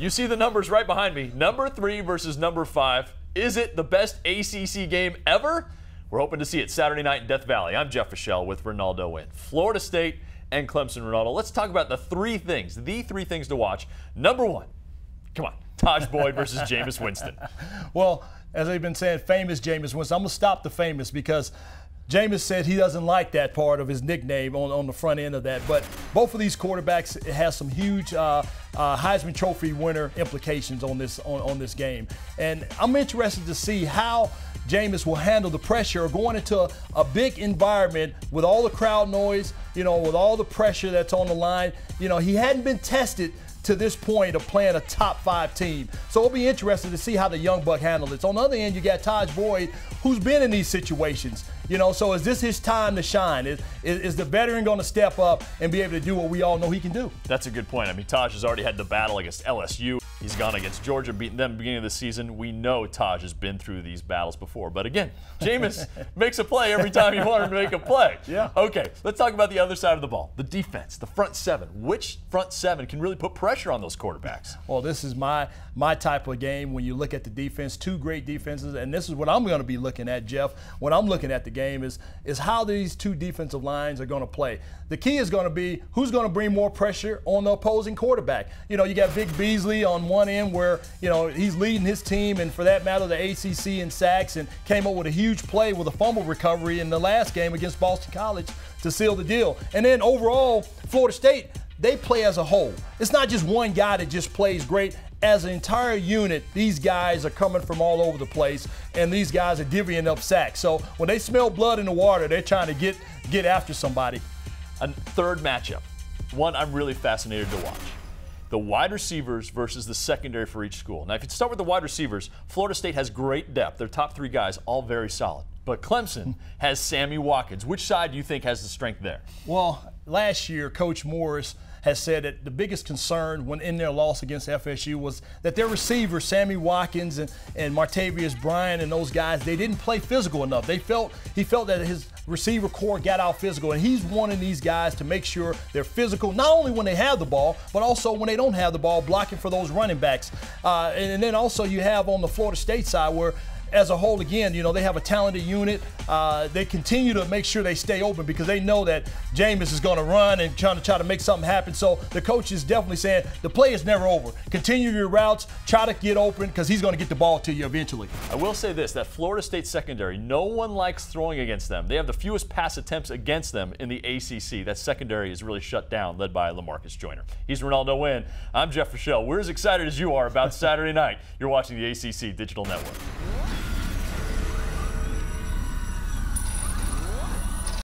You see the numbers right behind me. Number 3 versus number 5. Is it the best ACC game ever? We're hoping to see it Saturday night in Death Valley. I'm Jeff Fischel with Renaldo Wynn. Florida State and Clemson. Renaldo, let's talk about the three things to watch. Number 1, come on, Tajh Boyd versus Jameis Winston. Well, as they've been saying, famous Jameis Winston. I'm going to stop the famous because Jameis said he doesn't like that part of his nickname on the front end of that. But both of these quarterbacks have some huge Heisman Trophy winner implications on this game. And I'm interested to see how Jameis will handle the pressure of going into a big environment with all the crowd noise, with all the pressure that's on the line. He hadn't been tested to this point of playing a top 5 team. So it'll be interesting to see how the young buck handles it. So on the other end, you got Tajh Boyd, who's been in these situations. So is this his time to shine? Is the veteran going to step up and be able to do what we all know he can do? That's a good point. I mean, Tajh has already had the battle against LSU. He's gone against Georgia, beating them at the beginning of the season. We know Tajh has been through these battles before. But again, Jameis makes a play every time you want him to make a play. Yeah. Okay, let's talk about the other side of the ball, the defense, the front 7. Which front 7 can really put pressure on those quarterbacks? Well, this is my type of game when you look at the defense. 2 great defenses, and this is what I'm going to be looking at, Jeff. When I'm looking at the game is how these 2 defensive lines are going to play. The key is going to be who's going to bring more pressure on the opposing quarterback. You got Vic Beasley on one end where, he's leading his team, and for that matter, the ACC in sacks, and came up with a huge play with a fumble recovery in the last game against Boston College to seal the deal. And then overall, Florida State, they play as a whole. It's not just one guy that just plays great. As an entire unit, these guys are coming from all over the place, and these guys are divvying up sacks. So when they smell blood in the water, they're trying to get after somebody. A third matchup, one I'm really fascinated to watch. The wide receivers versus the secondary for each school. Now, if you start with the wide receivers, Florida State has great depth. Their top 3 guys, all very solid. But Clemson has Sammy Watkins. Which side do you think has the strength there? Well, last year, Coach Morris has said that the biggest concern when in their loss against FSU was that their receivers, Sammy Watkins and Martavius Bryant and those guys, they didn't play physical enough. He felt that his receiver core got out physical, and he's wanting these guys to make sure they're physical, not only when they have the ball, but also when they don't have the ball, blocking for those running backs. And then also you have on the Florida State side where, as a whole, again, they have a talented unit. They continue to make sure they stay open because they know that Jameis is going to run and try to make something happen. So the coach is definitely saying the play is never over. Continue your routes, try to get open because he's going to get the ball to you eventually. I will say this, that Florida State secondary, no one likes throwing against them. They have the fewest pass attempts against them in the ACC. That secondary is really shut down, led by LaMarcus Joyner. He's Renaldo Wynn. I'm Jeff Fischel. We're as excited as you are about Saturday night. You're watching the ACC Digital Network.